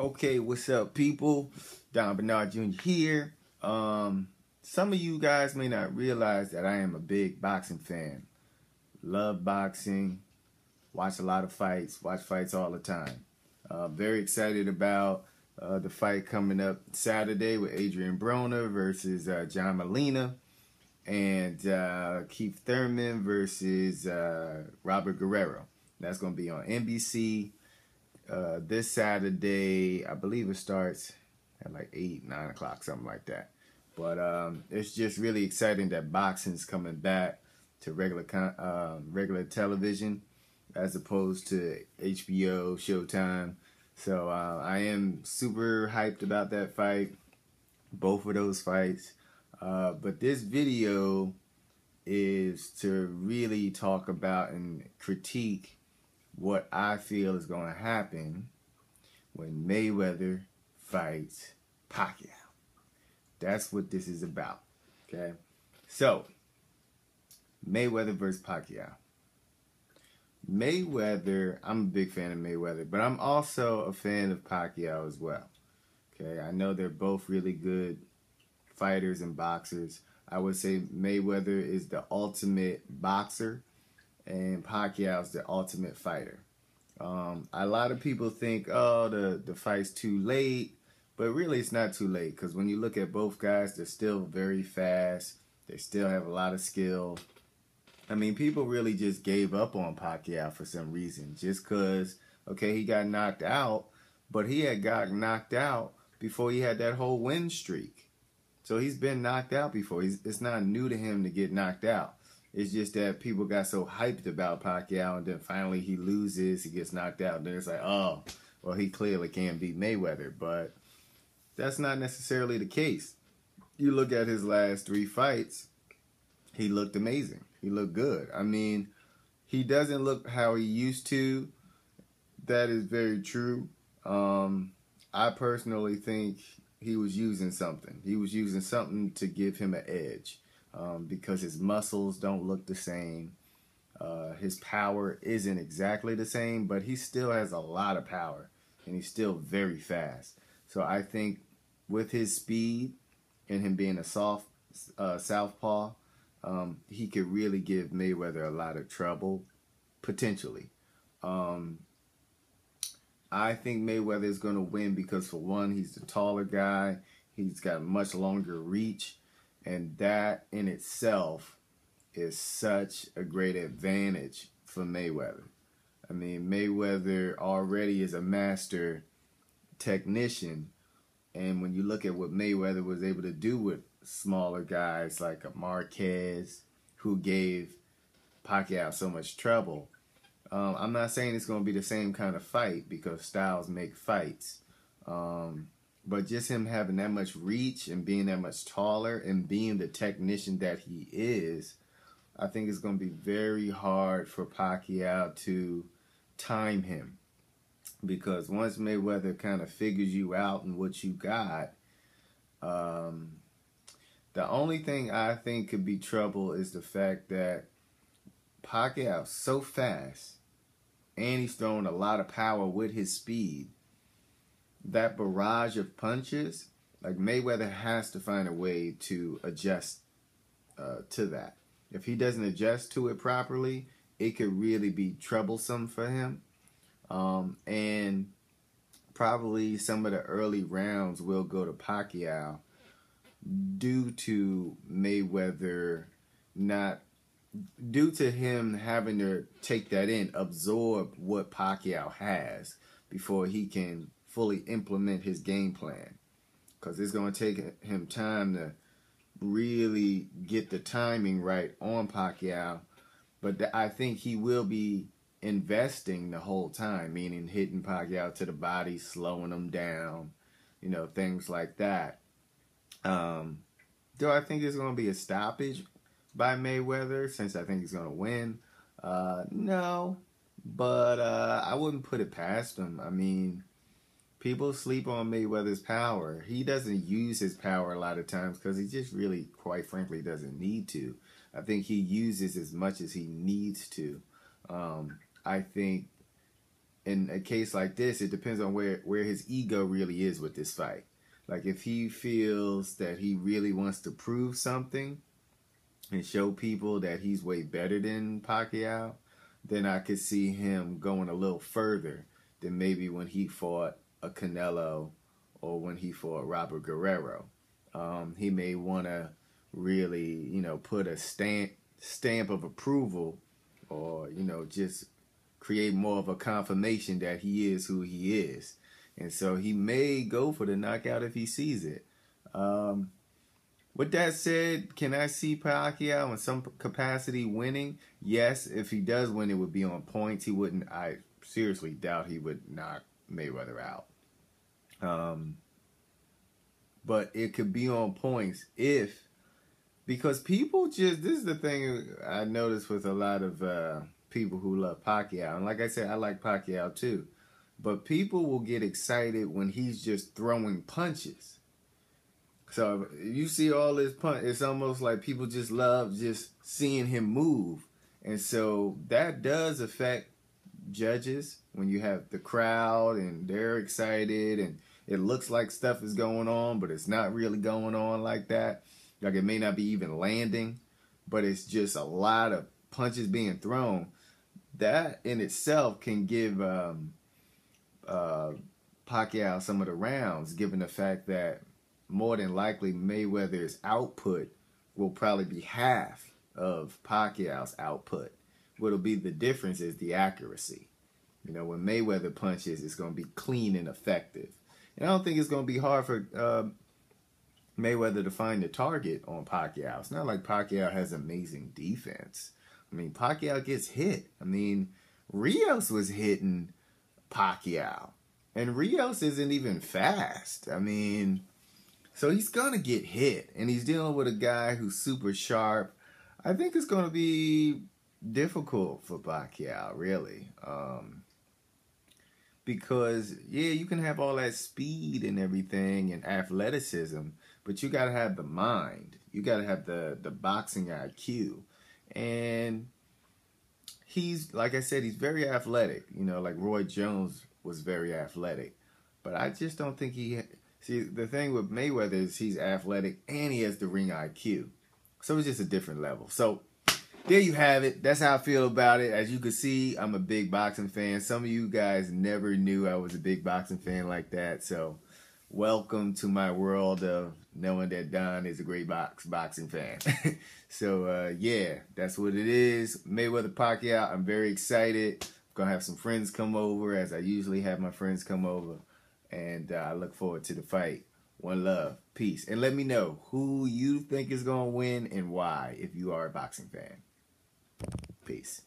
Okay, what's up, people? Don Bernard Jr. here. Some of you guys may not realize that I am a big boxing fan. Love boxing, watch a lot of fights, watch fights all the time. Very excited about the fight coming up Saturday with Adrian Broner versus John Molina, and Keith Thurman versus Robert Guerrero. That's going to be on NBC. This Saturday. I believe it starts at like 8, 9 o'clock, something like that. But it's just really exciting that boxing's coming back to regular television as opposed to HBO, Showtime. So I am super hyped about that fight, both of those fights. But this video is to really talk about and critique what I feel is going to happen when Mayweather fights Pacquiao. That's what this is about, okay? So, Mayweather versus Pacquiao. Mayweather, I'm a big fan of Mayweather, but I'm also a fan of Pacquiao as well, okay? I know they're both really good fighters and boxers. I would say Mayweather is the ultimate boxer, and Pacquiao's the ultimate fighter. A lot of people think, oh, the fight's too late, but really it's not too late, because when you look at both guys, they're still very fast. They still have a lot of skill. I mean, people really just gave up on Pacquiao for some reason, just because, okay, he got knocked out, but he had gotten knocked out before he had that whole win streak. So he's been knocked out before. It's not new to him to get knocked out. It's just that people got so hyped about Pacquiao, and then finally he loses, he gets knocked out, and then it's like, oh, well, he clearly can't beat Mayweather. But that's not necessarily the case. You look at his last 3 fights, he looked amazing. He looked good. I mean, he doesn't look how he used to. That is very true. I personally think he was using something. He was using something to give him an edge. Because his muscles don't look the same. His power isn't exactly the same, but he still has a lot of power, and he's still very fast. So I think with his speed and him being a southpaw, he could really give Mayweather a lot of trouble, potentially. I think Mayweather is going to win because, for one, he's the taller guy. He's got much longer reach. And that in itself is such a great advantage for Mayweather. I mean, Mayweather already is a master technician. And when you look at what Mayweather was able to do with smaller guys like a Marquez, who gave Pacquiao so much trouble, I'm not saying it's going to be the same kind of fight because styles make fights. But just him having that much reach and being that much taller and being the technician that he is, I think it's going to be very hard for Pacquiao to time him. Because once Mayweather kind of figures you out and what you got, the only thing I think could be trouble is the fact that Pacquiao's so fast and he's throwing a lot of power with his speed. That barrage of punches, like, Mayweather has to find a way to adjust to that. If he doesn't adjust to it properly, it could really be troublesome for him. And probably some of the early rounds will go to Pacquiao due to Mayweather due to him having to take that in, absorb what Pacquiao has before he can fully implement his game plan, because it's going to take him time to really get the timing right on Pacquiao. But I think he will be investing the whole time, meaning hitting Pacquiao to the body, slowing him down, things like that. Do I think there's going to be a stoppage by Mayweather, since I think he's going to win? No, but I wouldn't put it past him. I mean, people sleep on Mayweather's power. He doesn't use his power a lot of times because he just really, quite frankly, doesn't need to. I think he uses as much as he needs to. I think in a case like this, it depends on where his ego really is with this fight. Like if he feels that he really wants to prove something and show people that he's way better than Pacquiao, then I could see him going a little further than maybe when he fought a Canelo or when he fought Robert Guerrero. He may want to really, put a stamp of approval, or, just create more of a confirmation that he is who he is. And so he may go for the knockout if he sees it. With that said, can I see Pacquiao in some capacity winning? Yes, if he does win, it would be on points. I seriously doubt he would knock Mayweather out. But it could be on points because people this is the thing I noticed with a lot of people who love Pacquiao. And like I said, I like Pacquiao too. But people will get excited when he's just throwing punches. So you see all this punch, it's almost like people just love just seeing him move. And so that does affect judges when you have the crowd and they're excited and it looks like stuff is going on, but it's not really going on like that. Like it may not be even landing, but it's just a lot of punches being thrown. That in itself can give Pacquiao some of the rounds, given the fact that more than likely Mayweather's output will probably be half of Pacquiao's output. What'll be the difference is the accuracy. When Mayweather punches, it's going to be clean and effective. And I don't think it's going to be hard for Mayweather to find the target on Pacquiao. It's not like Pacquiao has amazing defense. I mean, Pacquiao gets hit. I mean, Rios was hitting Pacquiao. And Rios isn't even fast. I mean, so he's going to get hit. And he's dealing with a guy who's super sharp. I think it's going to be difficult for Pacquiao, really. Because, yeah, you can have all that speed and everything and athleticism, but you got to have the mind. You got to have the boxing IQ. And he's, like I said, he's very athletic. Like Roy Jones was very athletic. But I just don't think see, the thing with Mayweather is he's athletic and he has the ring IQ. So it's just a different level. So there you have it. That's how I feel about it. As you can see, I'm a big boxing fan. Some of you guys never knew I was a big boxing fan like that. So welcome to my world of knowing that Don is a great boxing fan. So, yeah, that's what it is. Mayweather Pacquiao. I'm very excited. I'm going to have some friends come over, as I usually have my friends come over. And I look forward to the fight. One love. Peace. And let me know who you think is going to win and why if you are a boxing fan. Peace.